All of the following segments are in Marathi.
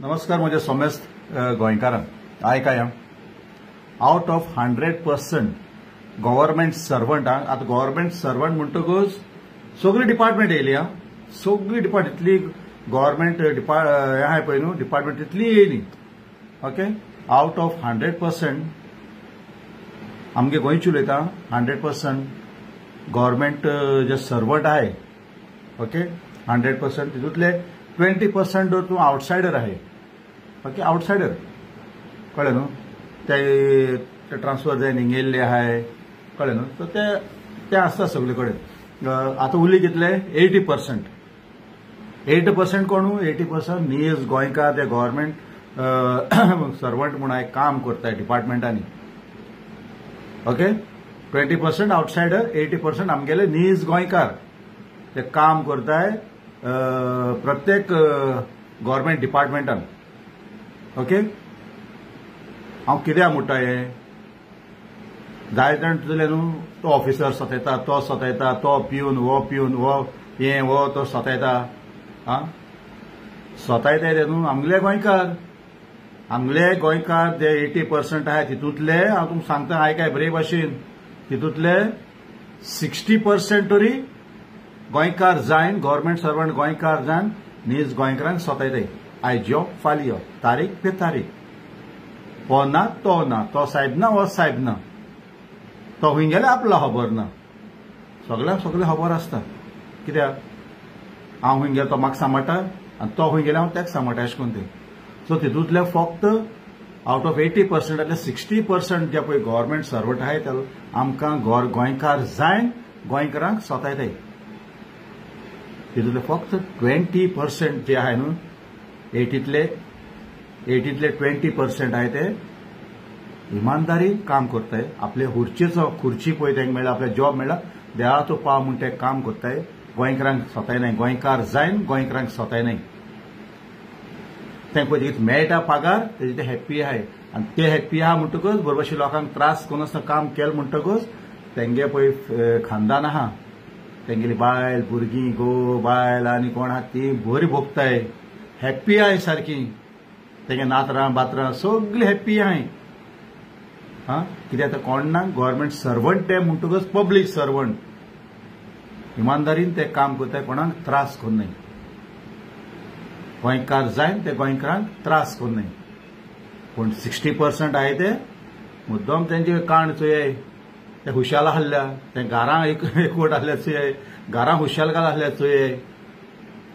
नमस्कार म्हजे सोमेस्त गोंयकारांक आयकाया आउट ऑफ 100% गव्हर्नमेंट सर्वंटांक आता गव्हर्नमेंट सर्वंट म्हणटकूच सगळी डिपार्टमेंट येयली हा सगळी डिपार्टमेंट इतली गव्हर्नमेंट हे आहाय पळय न्हू डिपार्टमेंट इतली येयली ओके आउट ऑफ 100% आमगे गोंयची उलयता 100% गव्हर्नमेंट जे सर्वंट आहाय ओके 100% तितूंतले 20% तूं आउटसायडर आहे ओके आउटसायडर कळ्ळें न्हू ते ट्रान्सफर जावन हिंग येयल्ले आहाय कळ्ळें न्हू सो ते आसता सगळे कडेन आतां उरली कितले 80% 80% कोण 80% नीज गोंयकार ते गव्हर्नमेंट सर्वंट म्हूण हांवें काम करताय डिपार्टमेंटांनी ओके 20% आउटसायडर 80% आमगेले नीज गोंयकार ते काम करताय प्रत्येक गव्हर्नमेंट डिपार्टमेंटान ओके हांव कित्याक म्हणटा हें जाय जाण तुजले न्हू तो ऑफिसर सतयता तो पिवन हो हें हो तो सतयता आं सतयताय ते न्हू आमगले गोंयकार जे 80% आहाय तितूंतले हांव तुमकां सांगता आयकाय बरे भाशेन तितूंतले 60% तरी गोंयकार जायन गव्हर्नमेंट सर्वंट गोंयकार जावन नीज गोंयकारांक सतयताय आयज यो फाल्यां यो तारीख पे तारीख हो ना तो साहेब ना हो साहेब ना तो हूंय गेल्यार आपलो खबर ना सगळ्यांक सगळें खबर आसता कित्याक हांव हूंय गेलो तो म्हाका सांबाळटा आनी तो हूंय गेल्यार हांव ताका सांबाळटा अशें करून ते सो तितूंतले फक्त आउट ऑफ 80% 60% जे पळय गव्हर्नमेंट सर्वंट आहाय ते आमकां गोंयकार जायन गोंयकारांक सतयताय तितूंतले फक्त 20% जे आहाय न्हू 80तले 20% आहाय ते इमानदारीन काम करताय आपले खुर्ची पळय तांकां मेळ्ळा आपले जॉब मेळ्ळा देवा तो पाव म्हूण ते काम करताय गोंयकारांक सतयनाय गोंयकार जायन गोंयकारांक सतयनाय तांकां पळय मेळटा पगार तेजे ते हॅप्पी आहाय आनी ते हॅप्पी आहा म्हणटकूच बरोबरशी लोकांक त्रास करून काम केलें म्हणटकूच तेंगे पळय खानदान आहा तेंगेली बायल भुरगीं घोव बायल आनी कोण आहा ती बरी भोगताय हॅप्पी आहाय सारकी तेगे नातरां बातरां सगळीं हॅप्पी आहाय हां कित्याक कोण ना गव्हर्नमेंट सर्वंट ते म्हणटकूच पब्लीक सर्वंट इमानदारीन ते काम करताय कोणाक त्रास करनाय गोंयकार जायन ते गोंयकारांक त्रास करनाय पूण 60% आहाय ते मुद्दम तेंचे काण चोय ते हुशाल आहल्या ते घरां एकवट आहल्या चोय घरां हुशाल आहल्या चोय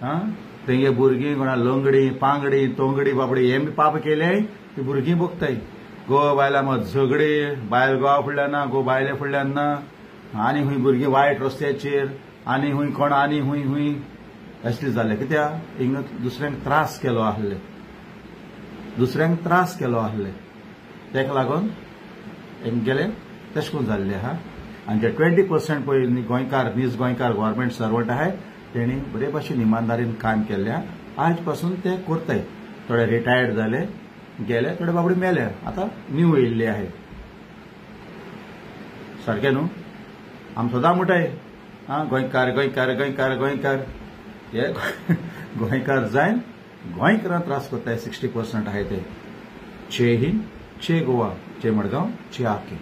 हां तेंगे भुरगीं कोणा लंगडी पांगडी तोंगडी बाबडी हें बी पाप केले ती भुरगीं भोगताय गो बायलां मग झगडी बायल गोवा फुडल्यान ना गो बायले फुडल्यान ना आनी हूंय भुरगीं वायट रस्त्याचेर आनी हूंय कोण आनी हूंय असलें जालें कित्याक हिंग दुसऱ्यांक त्रास केलो आहले तेका लागून हेंगेलें तशें करून जाल्लें आहा आनी जे 20% पळय गोंयकार नीज गोंयकार गव्हर्नमेंट सर्वंट आहाय तेणी बरे भाशेन इमानदारीन काम केल्ल्या आज पासून ते करताय थोडे रिटायर्ड जाले गेले थोडे बाबडी मेले आतां न्यू येयल्ले आहाय सारकें न्हू आमी सदां म्हणटाय आं गोंयकार हे गोंयकार जायन गोंयकारांक त्रास करताय 60% आहाय ते चे हिंद चे गोवा चे मडगांव चे आके